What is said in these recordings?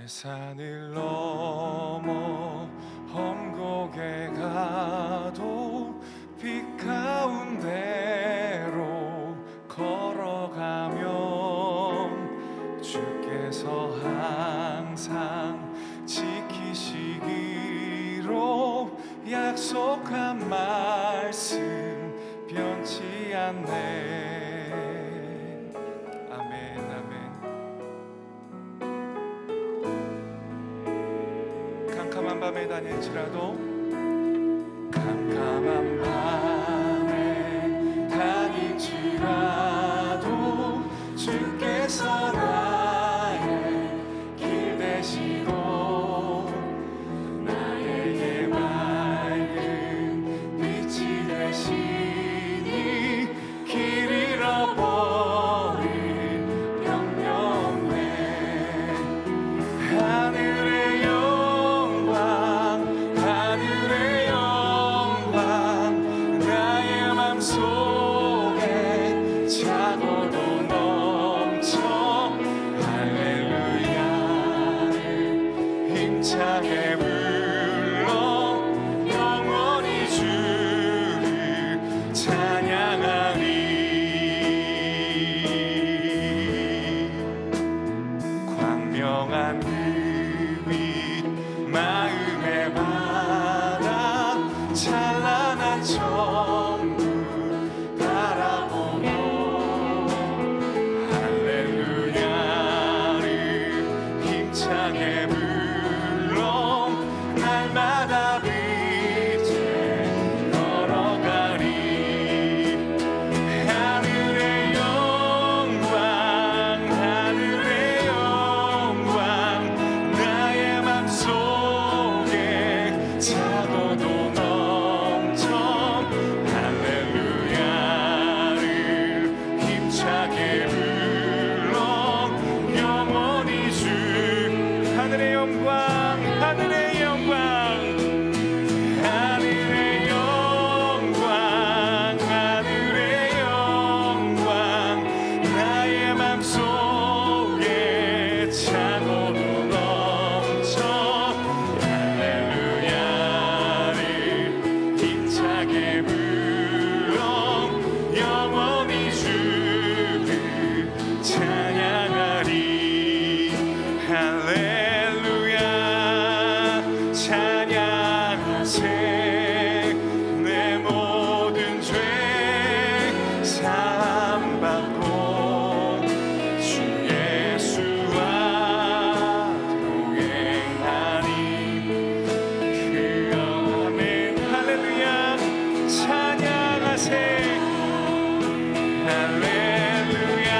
산을 넘어 험곡에 가도 빛 가운데로 걸어가면 주께서 항상 지키시기로 약속한 말씀 변치 않네. 아멘, 아멘. 캄캄한 밤에 다닐지라도, 캄캄한 밤에 다닐지라도 주께서 나의 길 되시고 나에게 맑은 빛이 되시니 길 잃어버릴 염려 없네. 하늘의 하늘의 영광 나의 맘속에 차고도 넘쳐 할렐루야를 힘차게 불러 영원히 주를 찬양하리. 광명한 그 빛 마음에 받아 찬란한 천국 바라보며 할렐루야를 힘차게 불러 날마다 빛에 걸어가리. 하늘의 영광 하늘의 영광 나의 맘속에 차고도 넘쳐 할렐루야를 힘차게 불러 영원히 주. 하늘의 영광 하늘의 영광 하늘의 영광 하늘의 영광 나의 맘속에 차고도 넘쳐 할렐루야를 힘차게 불러 영원히 주를 찬양하리. 할렐루야 찬양하세. 내 모든 죄 사함받고 주 예수와 동행하니 그 영함에 할렐루야 찬양하세. 할렐루야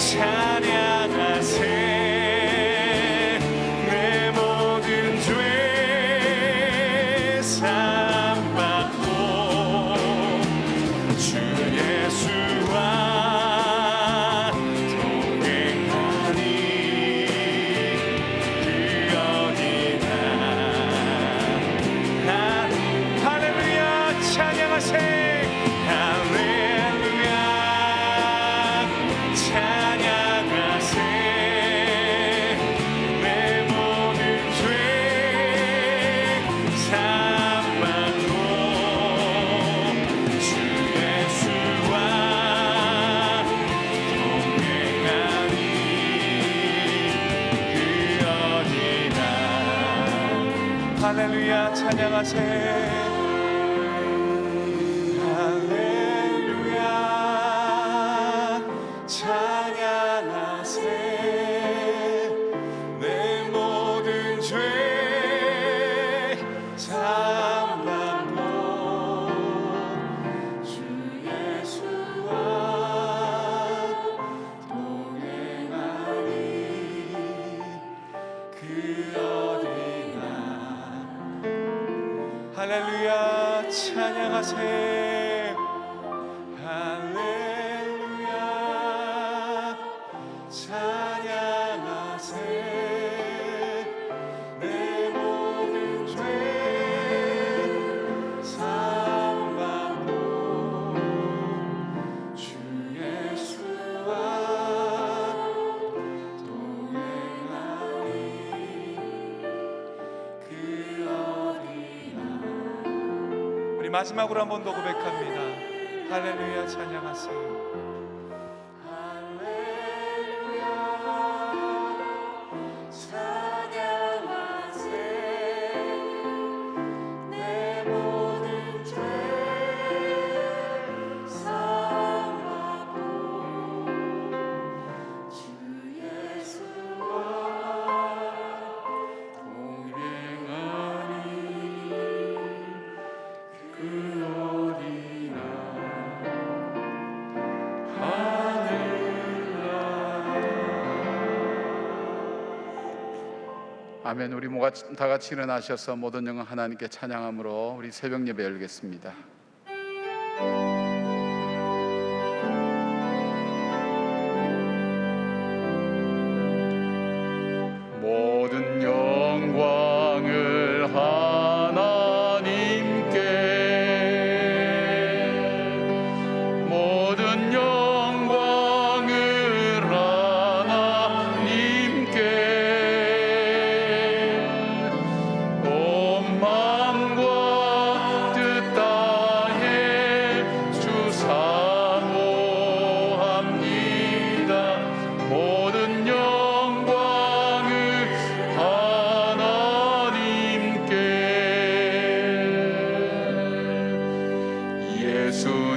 찬양하세 내 모든 죄 사함받고 주 예수와 동행하니 그 어디나 할렐루야 찬양하세 할렐루야 찬양하세 내 모든 죄 사함받고 주 예수와 동행하니 그 어디나 할렐루야 찬양하세 할렐루야 찬양하세 내 모든 죄 사함받고 주 예수와 동행하니 그 어디나 할렐루야 찬양하세 할렐루야 찬양하세 내 모든 죄 사함받고 주 예수와 동행하니 그 어디나 우리 마지막으로 한 번 더 고백합니다. 할렐루야 찬양하세요. 아멘. 우리 모가 다 같이 일어나셔서 모든 영광 하나님께 찬양함으로 우리 새벽 예배 열겠습니다. 모든 영광을 하나님께 모든 영광을 하나님께 온 마음과 뜻 다해 주 사모합니다. 모든 영광을 하나님께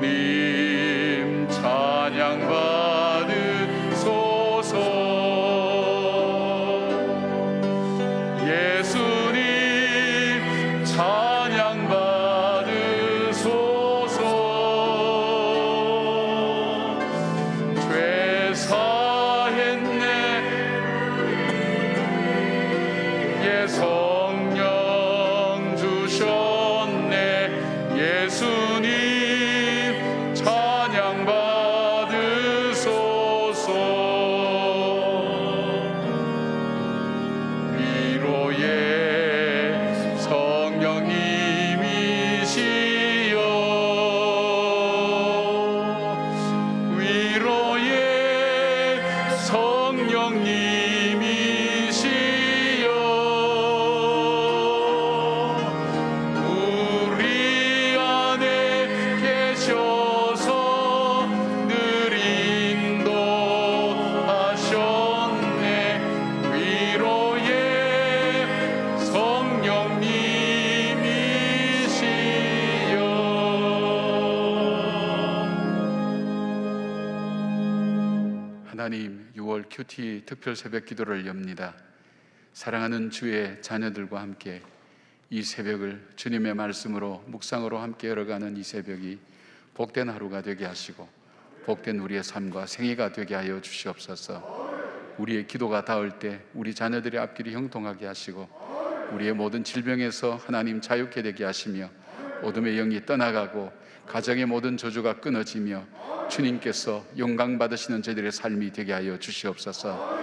예수님 찬양 받으소서 예수님 찬양 받으소서 죄 사했네 예 성령 주셨네 예수님 찬양 받으소서 위로의 성령님이시여 위로의 성령님이시여 우리 안에 계셔서 늘 인도하셨네 위로의 성령님이시여 하나님 6월 큐티 특별 새벽 기도를 엽니다. 사랑하는 주의 자녀들과 함께 이 새벽을 주님의 말씀으로 묵상으로 함께 열어가는 이 새벽이 복된 하루가 되게 하시고 복된 우리의 삶과 생애가 되게 하여 주시옵소서. 우리의 기도가 닿을 때 우리 자녀들의 앞길이 형통하게 하시고 우리의 모든 질병에서 하나님 자유케 되게 하시며 어둠의 영이 떠나가고 가정의 모든 저주가 끊어지며 주님께서 영광 받으시는 저희들의 삶이 되게 하여 주시옵소서.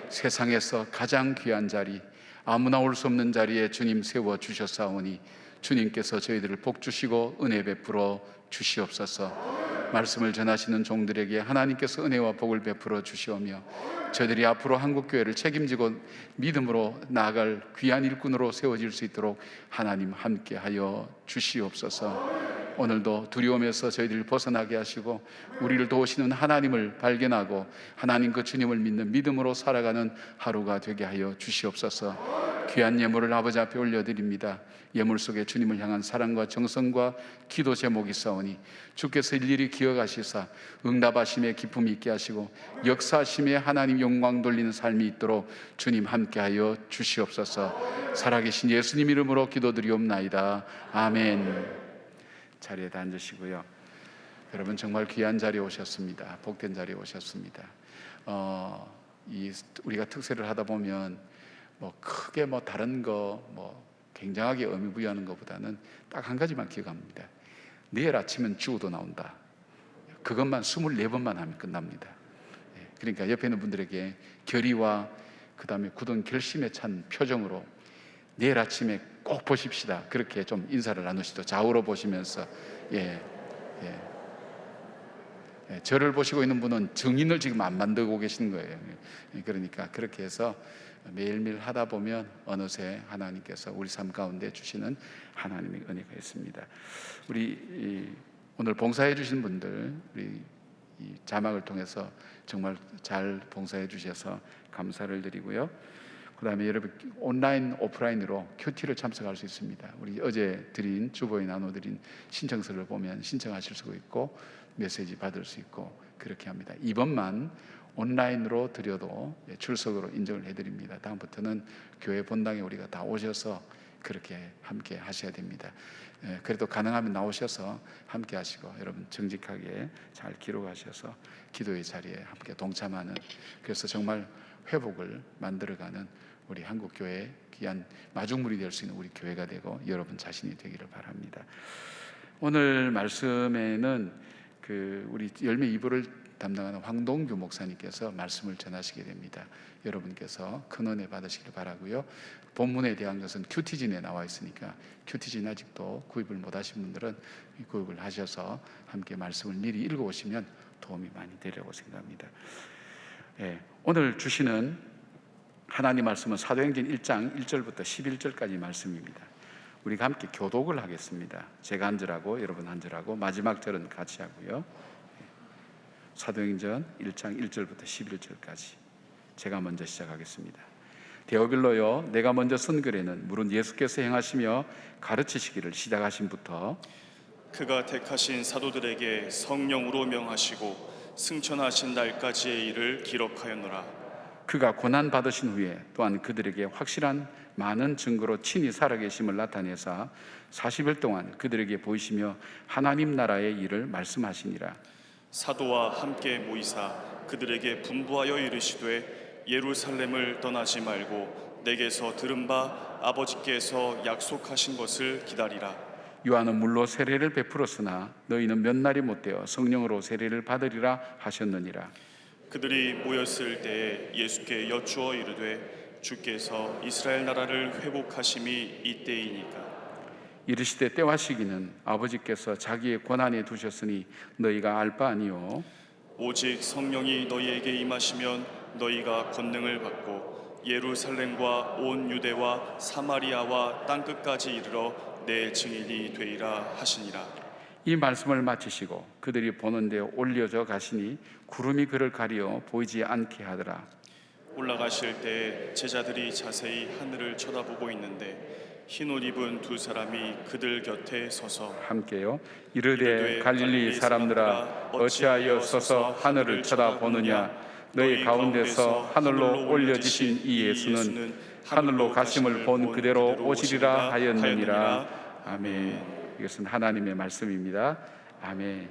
세상에서 가장 귀한 자리, 아무나 올 수 없는 자리에 주님 세워 주셨사오니 주님께서 저희들을 복 주시고 은혜 베풀어 주시옵소서. 말씀을 전하시는 종들에게 하나님께서 은혜와 복을 베풀어 주시오며 저희들이 앞으로 한국교회를 책임지고 믿음으로 나아갈 귀한 일꾼으로 세워질 수 있도록 하나님 함께하여 주시옵소서. 오늘도 두려움에서 저희들을 벗어나게 하시고 우리를 도우시는 하나님을 발견하고 하나님 그 주님을 믿는 믿음으로 살아가는 하루가 되게 하여 주시옵소서. 귀한 예물을 아버지 앞에 올려드립니다. 예물 속에 주님을 향한 사랑과 정성과 기도 제목이 있사오니 주께서 일일이 기억하시사 응답하심에 기쁨이 있게 하시고 역사하심에 하나님 영광 돌리는 삶이 있도록 주님 함께하여 주시옵소서. 살아계신 예수님 이름으로 기도드리옵나이다. 아멘. 자리에 앉으시고요. 여러분 정말 귀한 자리에 오셨습니다. 복된 자리에 오셨습니다. 우리가 특세를 하다 보면 크게 다른 거 굉장하게 의미 부여하는 것보다는 딱 한 가지만 기억합니다. 내일 아침은 주어도 나온다. 그것만 24번만 하면 끝납니다. 그러니까 옆에 있는 분들에게 결의와 그 다음에 굳은 결심에 찬 표정으로 내일 아침에 꼭 보십시다. 그렇게 좀 인사를 나누시죠. 좌우로 보시면서 저를 보시고 있는 분은 증인을 지금 안 만들고 계시는 거예요. 그러니까 그렇게 해서 매일매일 하다 보면 어느새 하나님께서 우리 삶 가운데 주시는 하나님의 은혜가 있습니다. 우리 오늘 봉사해 주신 분들 우리 이 자막을 통해서 정말 잘 봉사해 주셔서 감사를 드리고요. 그 다음에 여러분 온라인 오프라인으로 큐티를 참석할 수 있습니다. 우리 어제 드린 주보에 나눠드린 신청서를 보면 신청하실 수 있고 메시지 받을 수 있고 그렇게 합니다. 이번만 온라인으로 드려도 출석으로 인정을 해드립니다. 다음부터는 교회 본당에 우리가 다 오셔서 그렇게 함께 하셔야 됩니다. 그래도 가능하면 나오셔서 함께 하시고 여러분 정직하게 잘 기록하셔서 기도의 자리에 함께 동참하는, 그래서 정말 회복을 만들어가는 우리 한국교회 귀한 마중물이 될 수 있는 우리 교회가 되고 여러분 자신이 되기를 바랍니다. 오늘 말씀에는 우리 열매 2부를 담당하는 황동규 목사님께서 말씀을 전하시게 됩니다. 여러분께서 큰 은혜 받으시길 바라고요. 본문에 대한 것은 큐티진에 나와 있으니까 큐티진 아직도 구입을 못 하신 분들은 구입을 하셔서 함께 말씀을 미리 읽어오시면 도움이 많이 되리라고 생각합니다. 오늘 주시는 하나님 말씀은 사도행전 1장 1절부터 11절까지 말씀입니다. 우리가 함께 교독을 하겠습니다. 제가 한 절하고 여러분 한 절하고 마지막 절은 같이 하고요. 사도행전 1장 1절부터 11절까지 제가 먼저 시작하겠습니다. 데오빌로여, 내가 먼저 쓴 글에는 물은 예수께서 행하시며 가르치시기를 시작하신부터 그가 택하신 사도들에게 성령으로 명하시고 승천하신 날까지의 일을 기록하였노라. 그가 고난 받으신 후에 또한 그들에게 확실한 많은 증거로 친히 살아계심을 나타내사 40일 동안 그들에게 보이시며 하나님 나라의 일을 말씀하시니라. 사도와 함께 모이사 그들에게 분부하여 이르시되 예루살렘을 떠나지 말고 내게서 들은 바 아버지께서 약속하신 것을 기다리라. 요한은 물로 세례를 베풀었으나 너희는 몇 날이 못되어 성령으로 세례를 받으리라 하셨느니라. 그들이 모였을 때에 예수께 여쭈어 이르되 주께서 이스라엘 나라를 회복하심이 이때이니까. 이르시되 때와 시기는 아버지께서 자기의 권한에 두셨으니 너희가 알 바 아니요 오직 성령이 너희에게 임하시면 너희가 권능을 받고 예루살렘과 온 유대와 사마리아와 땅끝까지 이르러 내 증인이 되리라 하시니라. 이 말씀을 마치시고 그들이 보는 데 올려져 가시니 구름이 그를 가리어 보이지 않게 하더라. 올라가실 때 제자들이 자세히 하늘을 쳐다보고 있는데 흰 옷 입은 두 사람이 그들 곁에 서서 함께요. 이르되 갈릴리 사람들아 어찌하여 서서 하늘을 쳐다보느냐. 너희 가운데서 하늘로 올려지신 이 예수는 하늘로 가심을 본 그대로 오시리라 하였느니라. 아멘. 이것은 하나님의 말씀입니다. 아멘.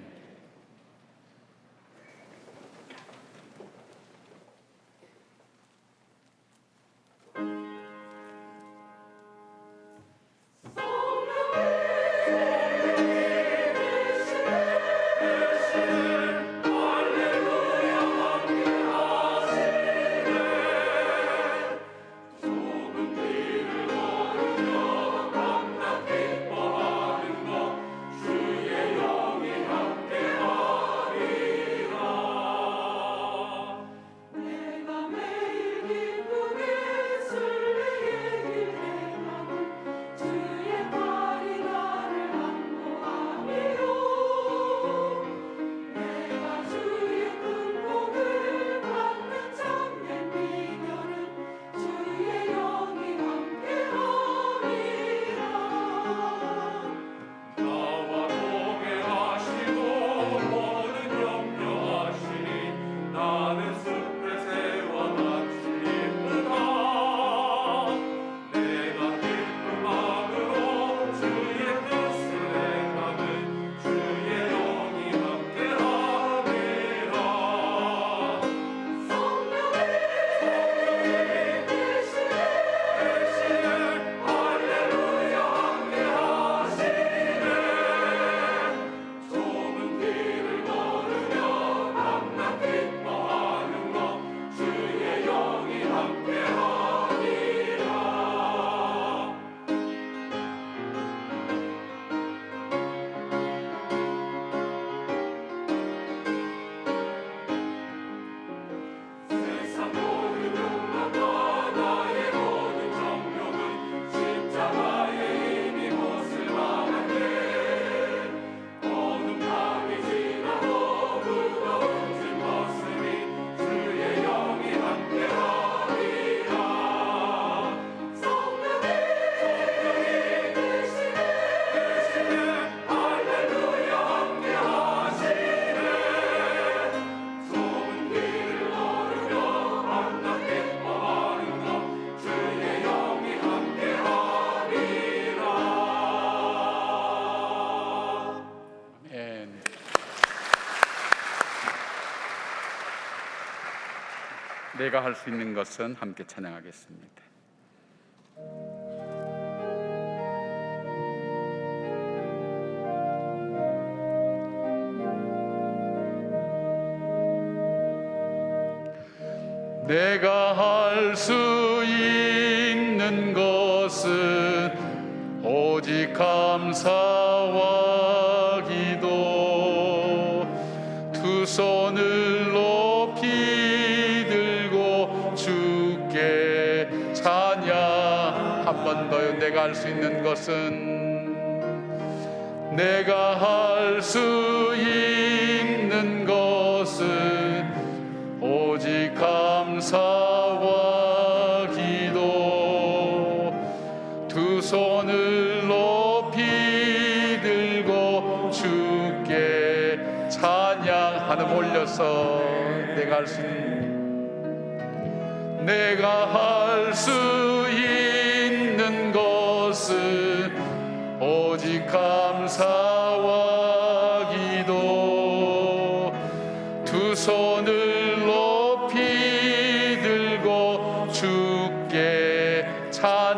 내가 할 수 있는 것은 함께 찬양하겠습니다. 내가 할 수 있는 것은 오직 감사와 기도, 두 손을 높이 들고 주께 찬양. 한 번 더요. 내가 할 수 있는 것은, 내가 할 수 있는 것은 오직 감사와 기도, 두 손을 높이 들고 주께 찬양. 하늘 올려서 내가 할 수 있는, 내가 할 수 있는 것은 오직 감사와 기도, 두 손을 높이 들고 주께 찬양하네.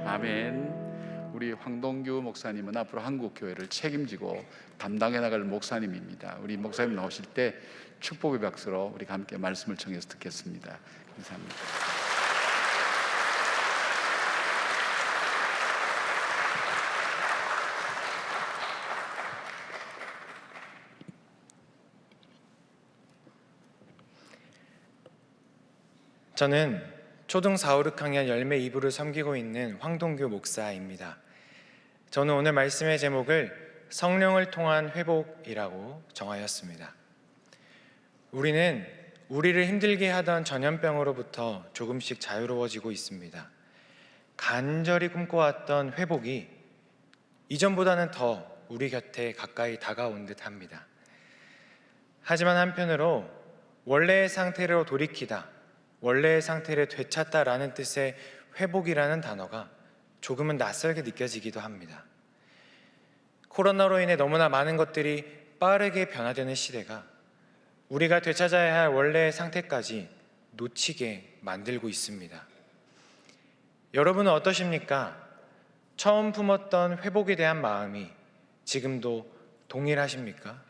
아멘. 우리 황동규 목사님은 앞으로 한국교회를 책임지고 담당해 나갈 목사님입니다. 우리 목사님 나오실 때 축복의 박수로 우리가 함께 말씀을 청해서 듣겠습니다. 감사합니다. 저는 초등 4, 5학년 열매 2부를 섬기고 있는 황동규 목사입니다. 저는 오늘 말씀의 제목을 성령을 통한 회복이라고 정하였습니다. 우리는 우리를 힘들게 하던 전염병으로부터 조금씩 자유로워지고 있습니다. 간절히 꿈꿔왔던 회복이 이전보다는 더 우리 곁에 가까이 다가온 듯합니다. 하지만 한편으로 원래의 상태로 돌이키다, 원래의 상태를 되찾다라는 뜻의 회복이라는 단어가 조금은 낯설게 느껴지기도 합니다. 코로나로 인해 너무나 많은 것들이 빠르게 변화되는 시대가 우리가 되찾아야 할 원래의 상태까지 놓치게 만들고 있습니다. 여러분은 어떠십니까? 처음 품었던 회복에 대한 마음이 지금도 동일하십니까?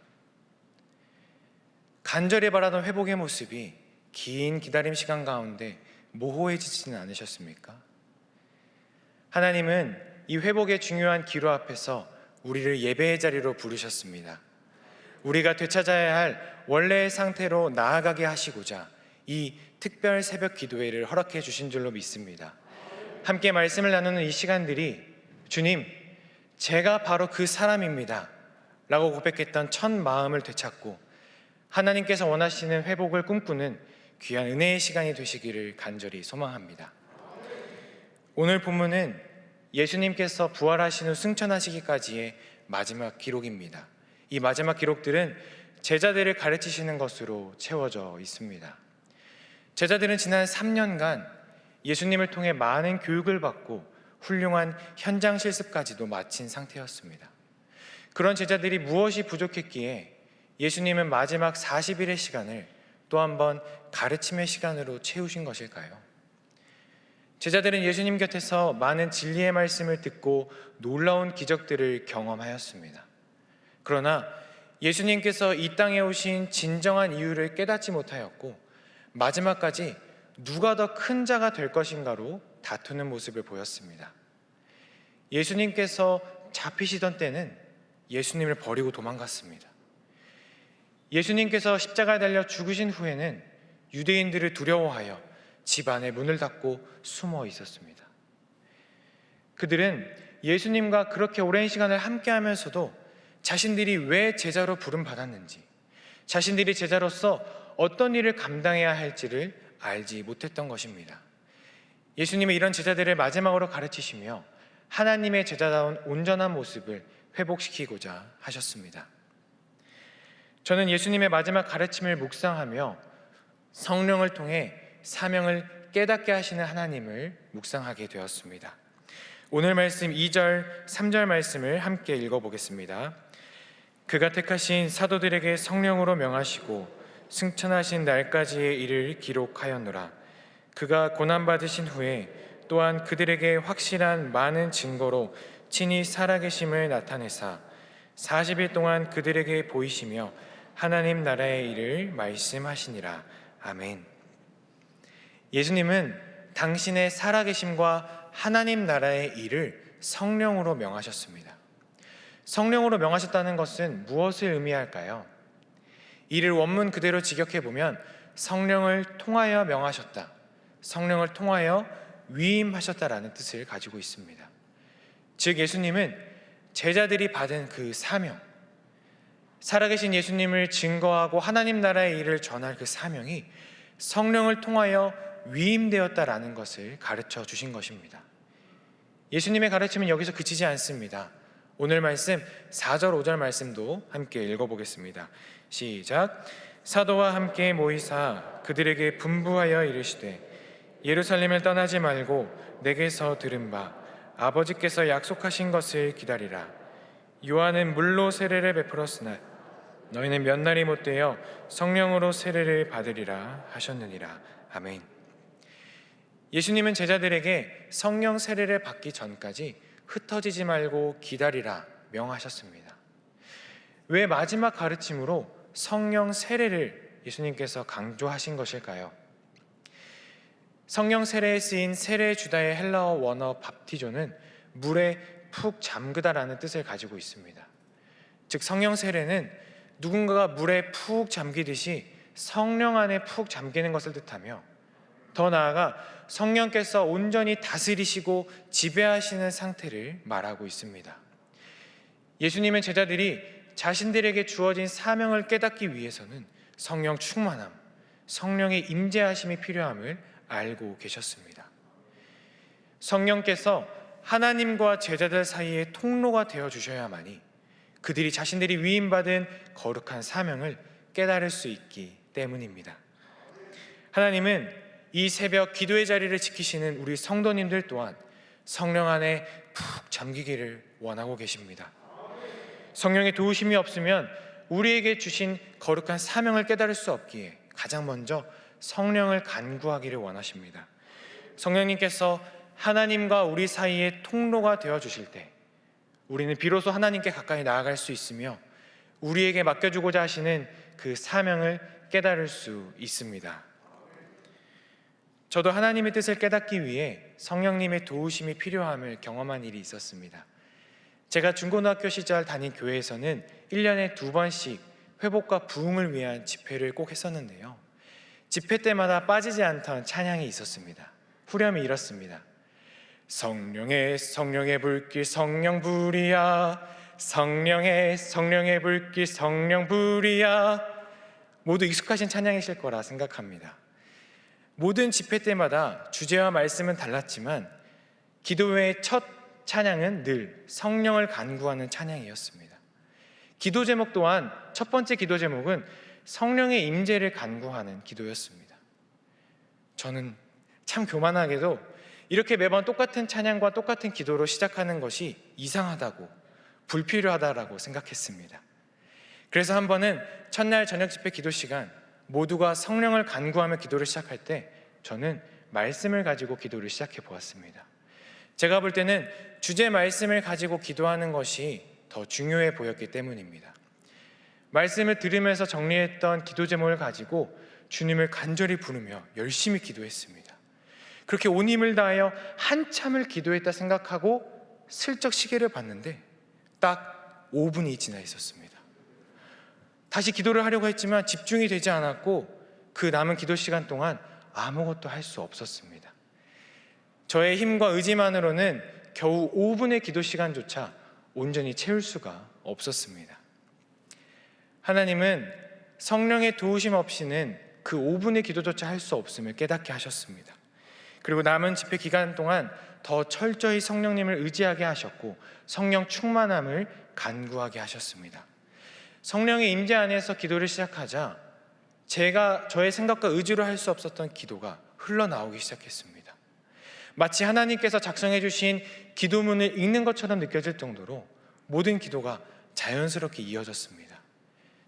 간절히 바라던 회복의 모습이 긴 기다림 시간 가운데 모호해지지는 않으셨습니까? 하나님은 이 회복의 중요한 기로 앞에서 우리를 예배의 자리로 부르셨습니다. 우리가 되찾아야 할 원래의 상태로 나아가게 하시고자 이 특별 새벽 기도회를 허락해 주신 줄로 믿습니다. 함께 말씀을 나누는 이 시간들이 주님, 제가 바로 그 사람입니다 라고 고백했던 첫 마음을 되찾고 하나님께서 원하시는 회복을 꿈꾸는 귀한 은혜의 시간이 되시기를 간절히 소망합니다. 오늘 본문은 예수님께서 부활하신 후 승천하시기까지의 마지막 기록입니다. 이 마지막 기록들은 제자들을 가르치시는 것으로 채워져 있습니다. 제자들은 지난 3년간 예수님을 통해 많은 교육을 받고 훌륭한 현장 실습까지도 마친 상태였습니다. 그런 제자들이 무엇이 부족했기에 예수님은 마지막 40일의 시간을 또 한 번 가르침의 시간으로 채우신 것일까요? 제자들은 예수님 곁에서 많은 진리의 말씀을 듣고 놀라운 기적들을 경험하였습니다. 그러나 예수님께서 이 땅에 오신 진정한 이유를 깨닫지 못하였고 마지막까지 누가 더 큰 자가 될 것인가로 다투는 모습을 보였습니다. 예수님께서 잡히시던 때는 예수님을 버리고 도망갔습니다. 예수님께서 십자가에 달려 죽으신 후에는 유대인들을 두려워하여 집 안에 문을 닫고 숨어 있었습니다. 그들은 예수님과 그렇게 오랜 시간을 함께 하면서도 자신들이 왜 제자로 부름받았는지, 자신들이 제자로서 어떤 일을 감당해야 할지를 알지 못했던 것입니다. 예수님은 이런 제자들을 마지막으로 가르치시며 하나님의 제자다운 온전한 모습을 회복시키고자 하셨습니다. 저는 예수님의 마지막 가르침을 묵상하며 성령을 통해 사명을 깨닫게 하시는 하나님을 묵상하게 되었습니다. 오늘 말씀 2절, 3절 말씀을 함께 읽어보겠습니다. 그가 택하신 사도들에게 성령으로 명하시고 승천하신 날까지의 일을 기록하였노라. 그가 고난받으신 후에 또한 그들에게 확실한 많은 증거로 친히 살아계심을 나타내사 40일 동안 그들에게 보이시며 하나님 나라의 일을 말씀하시니라. 아멘. 예수님은 당신의 살아계심과 하나님 나라의 일을 성령으로 명하셨습니다. 성령으로 명하셨다는 것은 무엇을 의미할까요? 이를 원문 그대로 직역해 보면 성령을 통하여 명하셨다, 성령을 통하여 위임하셨다라는 뜻을 가지고 있습니다. 즉 예수님은 제자들이 받은 그 사명, 살아계신 예수님을 증거하고 하나님 나라의 일을 전할 그 사명이 성령을 통하여 위임되었다라는 것을 가르쳐 주신 것입니다. 예수님의 가르침은 여기서 그치지 않습니다. 오늘 말씀 4절 5절 말씀도 함께 읽어보겠습니다. 시작. 사도와 함께 모이사 그들에게 분부하여 이르시되 예루살렘을 떠나지 말고 내게서 들은 바 아버지께서 약속하신 것을 기다리라. 요한은 물로 세례를 베풀었으나 너희는 몇 날이 못되어 성령으로 세례를 받으리라 하셨느니라. 아멘. 예수님은 제자들에게 성령 세례를 받기 전까지 흩어지지 말고 기다리라 명하셨습니다. 왜 마지막 가르침으로 성령 세례를 예수님께서 강조하신 것일까요? 성령 세례에 쓰인 세례 주다의 헬라어 원어 밥티조는 물에 푹 잠그다라는 뜻을 가지고 있습니다. 즉 성령 세례는 누군가가 물에 푹 잠기듯이 성령 안에 푹 잠기는 것을 뜻하며, 더 나아가 성령께서 온전히 다스리시고 지배하시는 상태를 말하고 있습니다. 예수님은 제자들이 자신들에게 주어진 사명을 깨닫기 위해서는 성령 충만함, 성령의 임재하심이 필요함을 알고 계셨습니다. 성령께서 하나님과 제자들 사이의 통로가 되어 주셔야만이 그들이 자신들이 위임받은 거룩한 사명을 깨달을 수 있기 때문입니다. 하나님은 이 새벽 기도의 자리를 지키시는 우리 성도님들 또한 성령 안에 푹 잠기기를 원하고 계십니다. 성령의 도우심이 없으면 우리에게 주신 거룩한 사명을 깨달을 수 없기에 가장 먼저 성령을 간구하기를 원하십니다. 성령님께서 하나님과 우리 사이의 통로가 되어 주실 때 우리는 비로소 하나님께 가까이 나아갈 수 있으며 우리에게 맡겨주고자 하시는 그 사명을 깨달을 수 있습니다. 저도 하나님의 뜻을 깨닫기 위해 성령님의 도우심이 필요함을 경험한 일이 있었습니다. 제가 중고등학교 시절 다닌 교회에서는 1년에 2번씩 회복과 부흥을 위한 집회를 꼭 했었는데요. 집회 때마다 빠지지 않던 찬양이 있었습니다. 후렴이 이렇습니다. 성령의 성령의 불길 성령 불이야, 성령의 성령의 불길 성령 불이야. 모두 익숙하신 찬양이실 거라 생각합니다. 모든 집회 때마다 주제와 말씀은 달랐지만 기도회의 첫 찬양은 늘 성령을 간구하는 찬양이었습니다. 기도 제목 또한 첫 번째 기도 제목은 성령의 임재를 간구하는 기도였습니다. 저는 참 교만하게도 이렇게 매번 똑같은 찬양과 똑같은 기도로 시작하는 것이 이상하다고, 불필요하다라고 생각했습니다. 그래서 한 번은 첫날 저녁 집회 기도 시간 모두가 성령을 간구하며 기도를 시작할 때 저는 말씀을 가지고 기도를 시작해 보았습니다. 제가 볼 때는 주제 말씀을 가지고 기도하는 것이 더 중요해 보였기 때문입니다. 말씀을 들으면서 정리했던 기도 제목을 가지고 주님을 간절히 부르며 열심히 기도했습니다. 그렇게 온 힘을 다하여 한참을 기도했다 생각하고 슬쩍 시계를 봤는데 딱 5분이 지나 있었습니다. 다시 기도를 하려고 했지만 집중이 되지 않았고 그 남은 기도 시간 동안 아무것도 할 수 없었습니다. 저의 힘과 의지만으로는 겨우 5분의 기도 시간조차 온전히 채울 수가 없었습니다. 하나님은 성령의 도우심 없이는 그 5분의 기도조차 할 수 없음을 깨닫게 하셨습니다. 그리고 남은 집회 기간 동안 더 철저히 성령님을 의지하게 하셨고 성령 충만함을 간구하게 하셨습니다. 성령의 임재 안에서 기도를 시작하자 저의 생각과 의지로 할 수 없었던 기도가 흘러나오기 시작했습니다. 마치 하나님께서 작성해 주신 기도문을 읽는 것처럼 느껴질 정도로 모든 기도가 자연스럽게 이어졌습니다.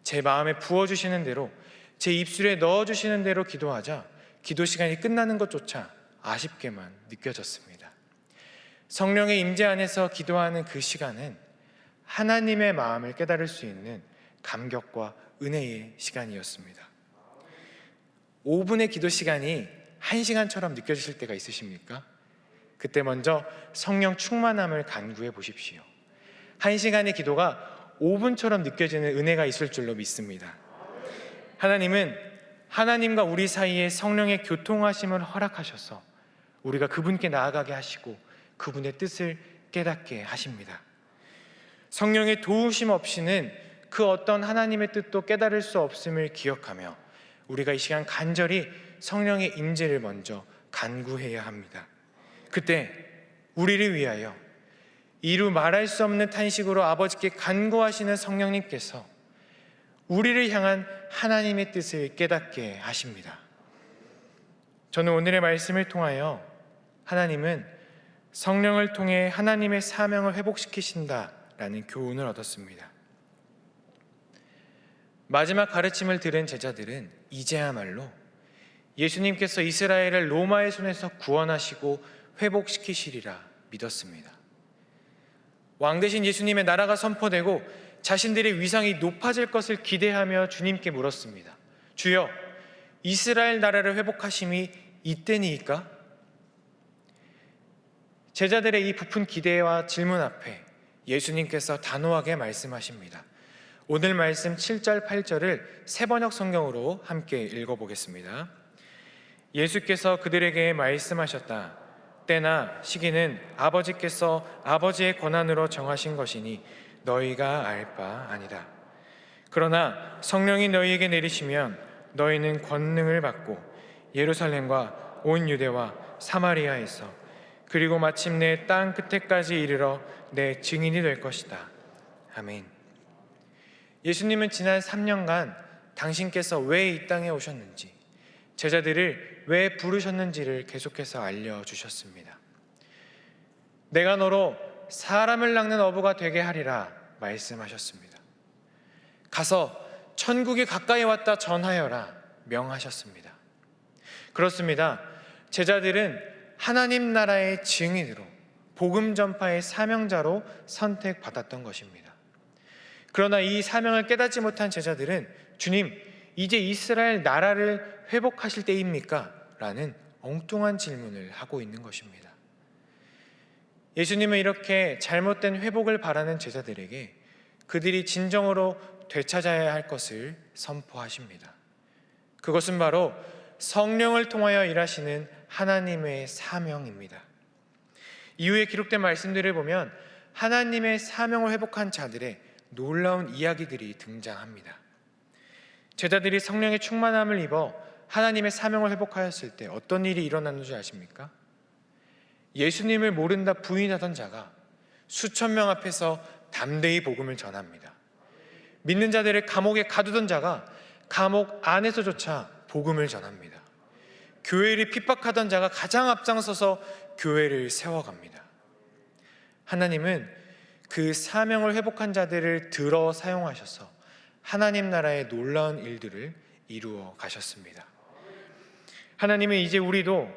제 마음에 부어주시는 대로, 제 입술에 넣어주시는 대로 기도하자 기도 시간이 끝나는 것조차 아쉽게만 느껴졌습니다. 성령의 임재 안에서 기도하는 그 시간은 하나님의 마음을 깨달을 수 있는 감격과 은혜의 시간이었습니다. 5분의 기도 시간이 1시간처럼 느껴지실 때가 있으십니까? 그때 먼저 성령 충만함을 간구해 보십시오. 1시간의 기도가 5분처럼 느껴지는 은혜가 있을 줄로 믿습니다. 하나님은 하나님과 우리 사이에 성령의 교통하심을 허락하셔서 우리가 그분께 나아가게 하시고 그분의 뜻을 깨닫게 하십니다. 성령의 도우심 없이는 그 어떤 하나님의 뜻도 깨달을 수 없음을 기억하며 우리가 이 시간 간절히 성령의 임재를 먼저 간구해야 합니다. 그때 우리를 위하여 이루 말할 수 없는 탄식으로 아버지께 간구하시는 성령님께서 우리를 향한 하나님의 뜻을 깨닫게 하십니다. 저는 오늘의 말씀을 통하여 하나님은 성령을 통해 하나님의 사명을 회복시키신다라는 교훈을 얻었습니다. 마지막 가르침을 들은 제자들은 이제야말로 예수님께서 이스라엘을 로마의 손에서 구원하시고 회복시키시리라 믿었습니다. 왕 대신 예수님의 나라가 선포되고 자신들의 위상이 높아질 것을 기대하며 주님께 물었습니다. 주여, 이스라엘 나라를 회복하심이 이때니이까? 제자들의 이 부푼 기대와 질문 앞에 예수님께서 단호하게 말씀하십니다. 오늘 말씀 7절, 8절을 세번역 성경으로 함께 읽어보겠습니다. 예수께서 그들에게 말씀하셨다. 때나 시기는 아버지께서 아버지의 권한으로 정하신 것이니 너희가 알 바 아니다. 그러나 성령이 너희에게 내리시면 너희는 권능을 받고 예루살렘과 온 유대와 사마리아에서 그리고 마침내 땅 끝에까지 이르러 내 증인이 될 것이다. 아멘. 예수님은 지난 3년간 당신께서 왜 이 땅에 오셨는지, 제자들을 왜 부르셨는지를 계속해서 알려주셨습니다. 내가 너로 사람을 낚는 어부가 되게 하리라 말씀하셨습니다. 가서 천국이 가까이 왔다 전하여라 명하셨습니다. 그렇습니다. 제자들은 하나님 나라의 증인으로 복음 전파의 사명자로 선택받았던 것입니다. 그러나 이 사명을 깨닫지 못한 제자들은 주님, 이제 이스라엘 나라를 회복하실 때입니까? 라는 엉뚱한 질문을 하고 있는 것입니다. 예수님은 이렇게 잘못된 회복을 바라는 제자들에게 그들이 진정으로 되찾아야 할 것을 선포하십니다. 그것은 바로 성령을 통하여 일하시는 하나님의 사명입니다. 이후에 기록된 말씀들을 보면 하나님의 사명을 회복한 자들의 놀라운 이야기들이 등장합니다. 제자들이 성령의 충만함을 입어 하나님의 사명을 회복하였을 때 어떤 일이 일어나는 줄 아십니까? 예수님을 모른다 부인하던 자가 수천 명 앞에서 담대히 복음을 전합니다. 믿는 자들을 감옥에 가두던 자가 감옥 안에서조차 복음을 전합니다. 교회를 핍박하던 자가 가장 앞장서서 교회를 세워갑니다. 하나님은 그 사명을 회복한 자들을 들어 사용하셔서 하나님 나라의 놀라운 일들을 이루어 가셨습니다. 하나님은 이제 우리도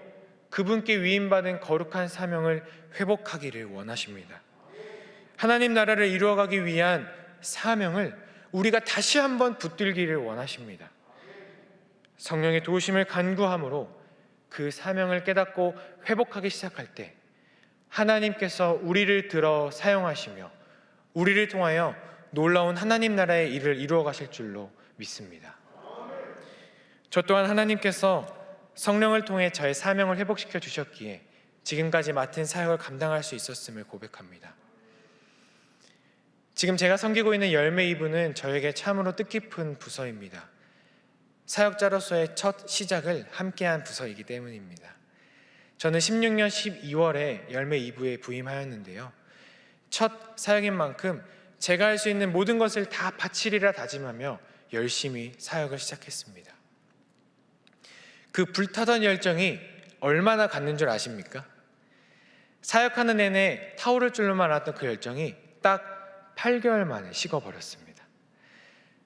그분께 위임받은 거룩한 사명을 회복하기를 원하십니다. 하나님 나라를 이루어가기 위한 사명을 우리가 다시 한번 붙들기를 원하십니다. 성령의 도우심을 간구함으로 그 사명을 깨닫고 회복하기 시작할 때 하나님께서 우리를 들어 사용하시며 우리를 통하여 놀라운 하나님 나라의 일을 이루어 가실 줄로 믿습니다. 저 또한 하나님께서 성령을 통해 저의 사명을 회복시켜 주셨기에 지금까지 맡은 사역을 감당할 수 있었음을 고백합니다. 지금 제가 섬기고 있는 열매 2부는 저에게 참으로 뜻깊은 부서입니다. 사역자로서의 첫 시작을 함께한 부서이기 때문입니다. 저는 16년 12월에 열매 2부에 부임하였는데요. 첫 사역인 만큼 제가 할 수 있는 모든 것을 다 바치리라 다짐하며 열심히 사역을 시작했습니다. 그 불타던 열정이 얼마나 갔는 줄 아십니까? 사역하는 내내 타오를 줄로만 알았던 그 열정이 딱 8개월 만에 식어버렸습니다.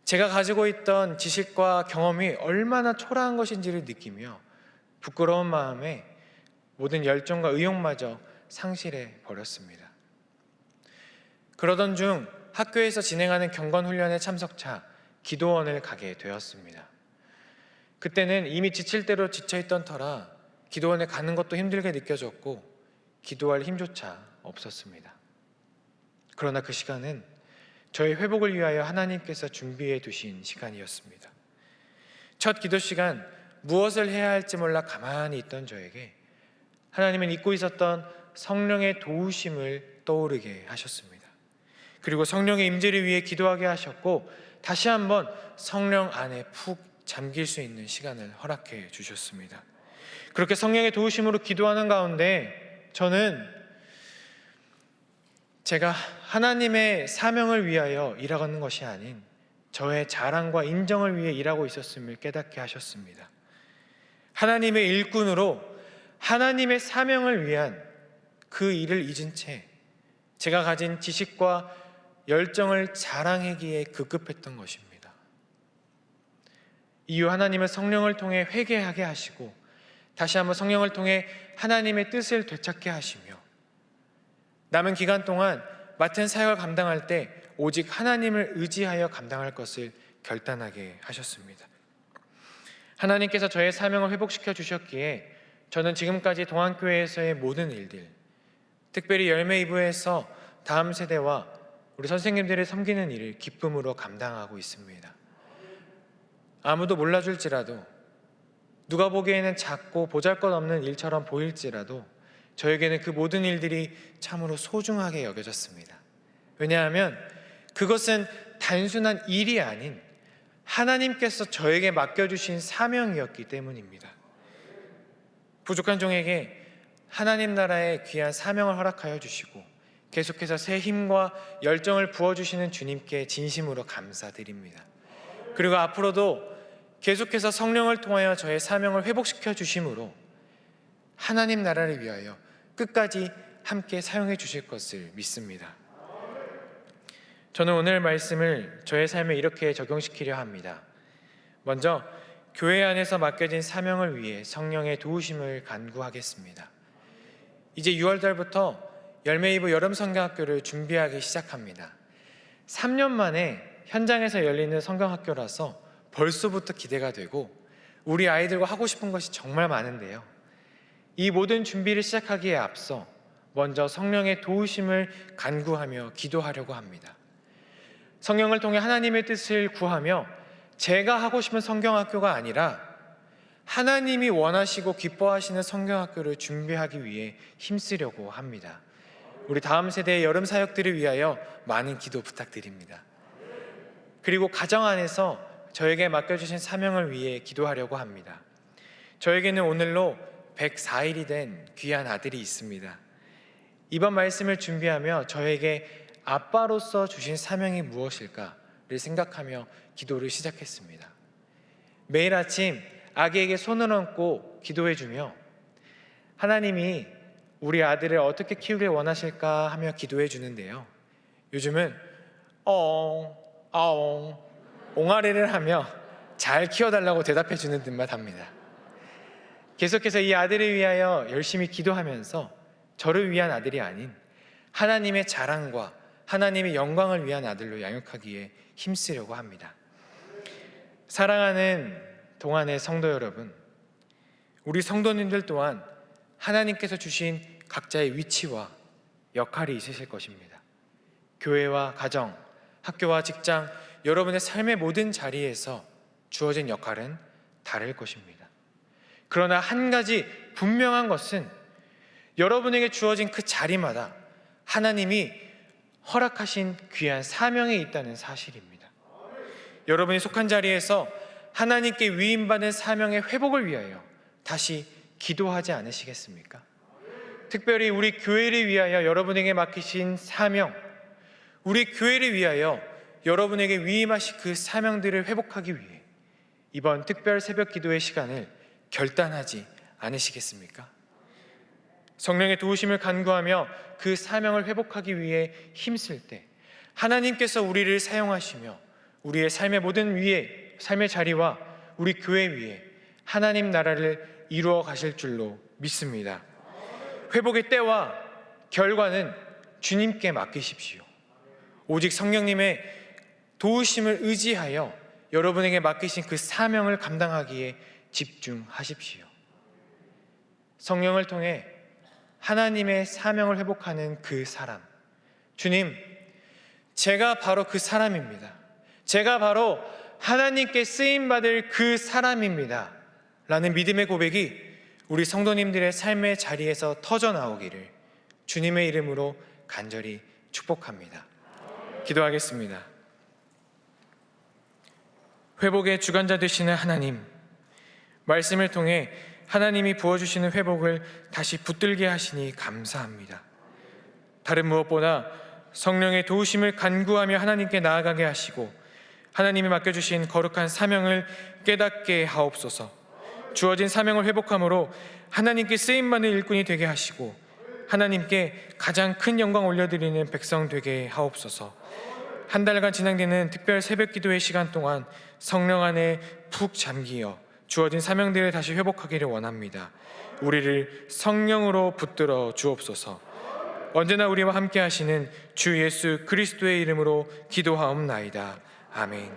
제가 가지고 있던 지식과 경험이 얼마나 초라한 것인지를 느끼며 부끄러운 마음에 모든 열정과 의욕마저 상실해 버렸습니다. 그러던 중 학교에서 진행하는 경건훈련에 참석차 기도원을 가게 되었습니다. 그때는 이미 지칠 대로 지쳐있던 터라 기도원에 가는 것도 힘들게 느껴졌고 기도할 힘조차 없었습니다. 그러나 그 시간은 저의 회복을 위하여 하나님께서 준비해 두신 시간이었습니다. 첫 기도 시간, 무엇을 해야 할지 몰라 가만히 있던 저에게 하나님은 잊고 있었던 성령의 도우심을 떠오르게 하셨습니다. 그리고 성령의 임재를 위해 기도하게 하셨고 다시 한번 성령 안에 푹 잠길 수 있는 시간을 허락해 주셨습니다. 그렇게 성령의 도우심으로 기도하는 가운데 저는 제가 하나님의 사명을 위하여 일하는 것이 아닌 저의 자랑과 인정을 위해 일하고 있었음을 깨닫게 하셨습니다. 하나님의 일꾼으로 하나님의 사명을 위한 그 일을 잊은 채 제가 가진 지식과 열정을 자랑하기에 급급했던 것입니다. 이후 하나님은 성령을 통해 회개하게 하시고 다시 한번 성령을 통해 하나님의 뜻을 되찾게 하시며 남은 기간 동안 맡은 사역을 감당할 때 오직 하나님을 의지하여 감당할 것을 결단하게 하셨습니다. 하나님께서 저의 사명을 회복시켜 주셨기에 저는 지금까지 동안교회에서의 모든 일들, 특별히 열매 이브에서 다음 세대와 우리 선생님들을 섬기는 일을 기쁨으로 감당하고 있습니다. 아무도 몰라줄지라도, 누가 보기에는 작고 보잘것없는 일처럼 보일지라도 저에게는 그 모든 일들이 참으로 소중하게 여겨졌습니다. 왜냐하면 그것은 단순한 일이 아닌 하나님께서 저에게 맡겨주신 사명이었기 때문입니다. 부족한 종에게 하나님 나라의 귀한 사명을 허락하여 주시고 계속해서 새 힘과 열정을 부어주시는 주님께 진심으로 감사드립니다. 그리고 앞으로도 계속해서 성령을 통하여 저의 사명을 회복시켜 주심으로 하나님 나라를 위하여 끝까지 함께 사용해 주실 것을 믿습니다. 저는 오늘 말씀을 저의 삶에 이렇게 적용시키려 합니다. 먼저 교회 안에서 맡겨진 사명을 위해 성령의 도우심을 간구하겠습니다. 이제 6월달부터 열매이브 여름 성경학교를 준비하기 시작합니다. 3년 만에 현장에서 열리는 성경학교라서 벌써부터 기대가 되고 우리 아이들과 하고 싶은 것이 정말 많은데요. 이 모든 준비를 시작하기에 앞서 먼저 성령의 도우심을 간구하며 기도하려고 합니다. 성령을 통해 하나님의 뜻을 구하며 제가 하고 싶은 성경학교가 아니라 하나님이 원하시고 기뻐하시는 성경학교를 준비하기 위해 힘쓰려고 합니다. 우리 다음 세대의 여름 사역들을 위하여 많은 기도 부탁드립니다. 그리고 가정 안에서 저에게 맡겨주신 사명을 위해 기도하려고 합니다. 저에게는 오늘로 104일이 된 귀한 아들이 있습니다. 이번 말씀을 준비하며 저에게 아빠로서 주신 사명이 무엇일까를 생각하며 기도를 시작했습니다. 매일 아침 아기에게 손을 얹고 기도해주며 하나님이 우리 아들을 어떻게 키우길 원하실까 하며 기도해 주는데요. 요즘은 옹알이를 하며 잘 키워달라고 대답해 주는 듯만 합니다. 계속해서 이 아들을 위하여 열심히 기도하면서 저를 위한 아들이 아닌 하나님의 자랑과 하나님의 영광을 위한 아들로 양육하기에 힘쓰려고 합니다. 사랑하는 동안의 성도 여러분, 우리 성도님들 또한 하나님께서 주신 각자의 위치와 역할이 있으실 것입니다. 교회와 가정, 학교와 직장, 여러분의 삶의 모든 자리에서 주어진 역할은 다를 것입니다. 그러나 한 가지 분명한 것은 여러분에게 주어진 그 자리마다 하나님이 허락하신 귀한 사명이 있다는 사실입니다. 여러분이 속한 자리에서 하나님께 위임받은 사명의 회복을 위하여 다시 기도하지 않으시겠습니까? 특별히 우리 교회를 위하여 여러분에게 맡기신 사명, 우리 교회를 위하여 여러분에게 위임하신 그 사명들을 회복하기 위해 이번 특별 새벽 기도의 시간을 결단하지 않으시겠습니까? 성령의 도우심을 간구하며 그 사명을 회복하기 위해 힘쓸 때 하나님께서 우리를 사용하시며 우리의 삶의 모든 위에, 삶의 자리와 우리 교회 위에 하나님 나라를 이루어 가실 줄로 믿습니다. 회복의 때와 결과는 주님께 맡기십시오. 오직 성령님의 도우심을 의지하여 여러분에게 맡기신 그 사명을 감당하기에 집중하십시오. 성령을 통해 하나님의 사명을 회복하는 그 사람, 주님, 제가 바로 그 사람입니다. 제가 바로 하나님께 쓰임받을 그 사람입니다 라는 믿음의 고백이 우리 성도님들의 삶의 자리에서 터져나오기를 주님의 이름으로 간절히 축복합니다. 기도하겠습니다. 회복의 주관자 되시는 하나님, 말씀을 통해 하나님이 부어주시는 회복을 다시 붙들게 하시니 감사합니다. 다른 무엇보다 성령의 도우심을 간구하며 하나님께 나아가게 하시고 하나님이 맡겨주신 거룩한 사명을 깨닫게 하옵소서. 주어진 사명을 회복함으로 하나님께 쓰임받는 일꾼이 되게 하시고 하나님께 가장 큰 영광 올려드리는 백성 되게 하옵소서. 한 달간 진행되는 특별 새벽 기도의 시간 동안 성령 안에 푹 잠기어 주어진 사명들을 다시 회복하기를 원합니다. 우리를 성령으로 붙들어 주옵소서. 언제나 우리와 함께 하시는 주 예수 그리스도의 이름으로 기도하옵나이다. 아멘.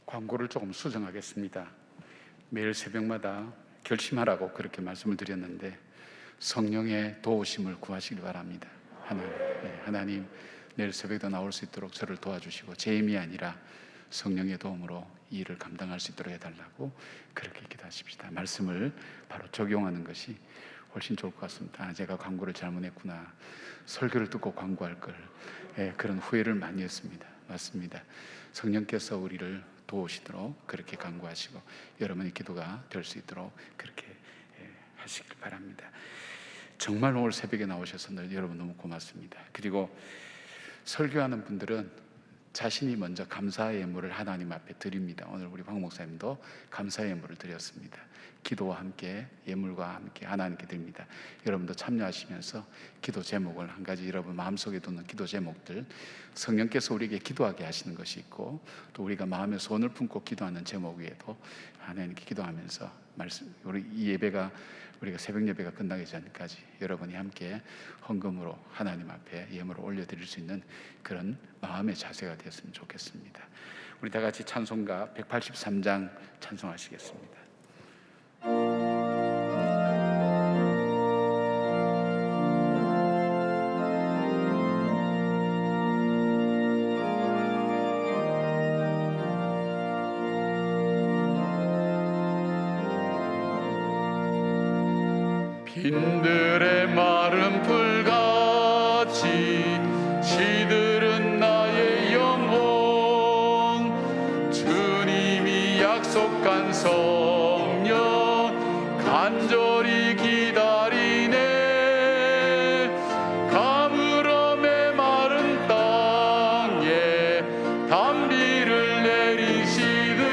광고를 조금 수정하겠습니다. 매일 새벽마다 결심하라고 그렇게 말씀을 드렸는데 성령의 도우심을 구하시기 바랍니다. 하나님, 내일 새벽에도 나올 수 있도록 저를 도와주시고 제 힘이 아니라 성령의 도움으로 이 일을 감당할 수 있도록 해달라고 그렇게 기도하십시다. 말씀을 바로 적용하는 것이 훨씬 좋을 것 같습니다. 제가 광고를 잘못했구나, 설교를 듣고 광고할 걸, 그런 후회를 많이 했습니다. 맞습니다. 성령께서 우리를 도우시도록 그렇게 간구하시고 여러분의 기도가 될 수 있도록 그렇게 하시길 바랍니다. 정말 오늘 새벽에 나오셔서 여러분 너무 고맙습니다. 그리고 설교하는 분들은 자신이 먼저 감사의 예물을 하나님 앞에 드립니다. 오늘 우리 황 목사님도 감사의 예물을 드렸습니다. 기도와 함께 예물과 함께 하나님께 드립니다. 여러분도 참여하시면서 기도 제목을 한 가지 여러분 마음속에 두는 기도 제목들, 성령께서 우리에게 기도하게 하시는 것이 있고 또 우리가 마음에 소원을 품고 기도하는 제목 위에도 하나님께 기도하면서 우리 이 예배가 우리가 새벽 예배가 끝나기 전까지 여러분이 함께 헌금으로 하나님 앞에 예물을 올려드릴 수 있는 그런 마음의 자세가 되었으면 좋겠습니다. 우리 다 같이 찬송가 183장 찬송하시겠습니다. 빈들의 마른 풀같이 시들은 나의 영혼, 주님이 약속한 성령 간절히 기다리네. 가물음에 마른 땅에 단비를 내리시듯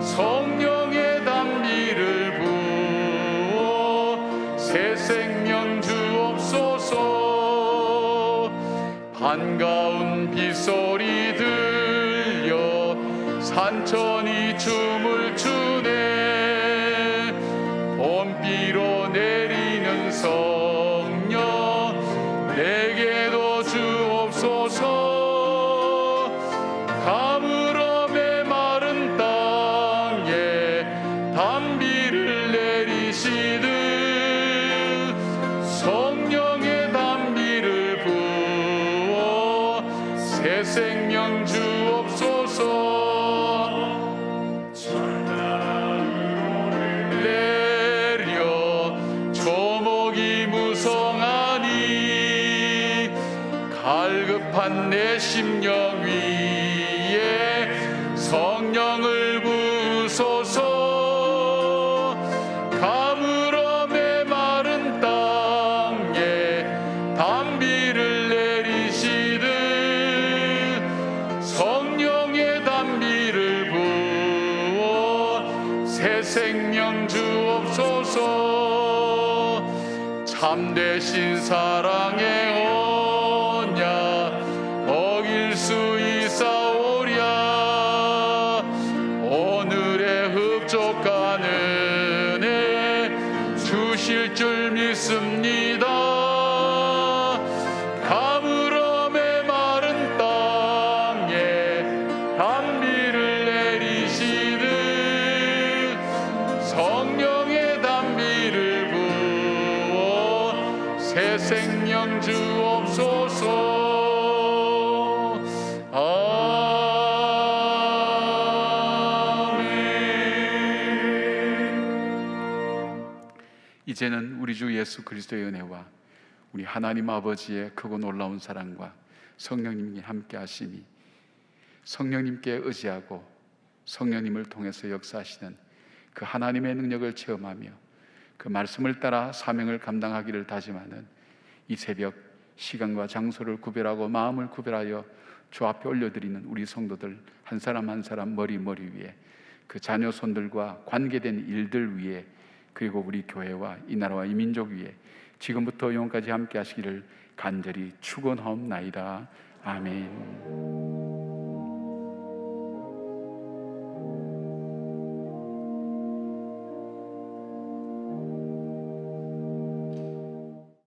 성령의 단비를 새 생명 주옵소서. 반가운 빗소리 들려 산천이 춤을 추네. 봄비로 내리는 성령 내게도 주옵소서. 가물음에 마른 땅에 단비를 내리시듯 성령의 단비를 부어 새 생명 주옵소서. 내려 조목이 무성하니 갈급한 내 심령 위에 성령을 부으소서. 가물음에 마른 땅에 단비를 내리시듯 성령의 단비를 부어 새 생명 주 참되신 사랑의 언약 어길 수 있사오랴. 오늘의 흡족한 은혜 주실 줄 믿습니다. 가물음의 마른 땅에 단비를 내리시듯 성령의 단비를 부어 새 생명 주옵소서. 이제는 우리 주 예수 그리스도의 은혜와 우리 하나님 아버지의 크고 놀라운 사랑과 성령님이 함께 하심이, 성령님께 의지하고 성령님을 통해서 역사하시는 그 하나님의 능력을 체험하며 그 말씀을 따라 사명을 감당하기를 다짐하는 이 새벽, 시간과 장소를 구별하고 마음을 구별하여 주 앞에 올려드리는 우리 성도들 한 사람 한 사람 머리 위에, 그 자녀 손들과 관계된 일들 위에, 그리고 우리 교회와 이 나라와 이 민족 위에 지금부터 영원까지 함께 하시기를 간절히 축원하옵나이다. 아멘.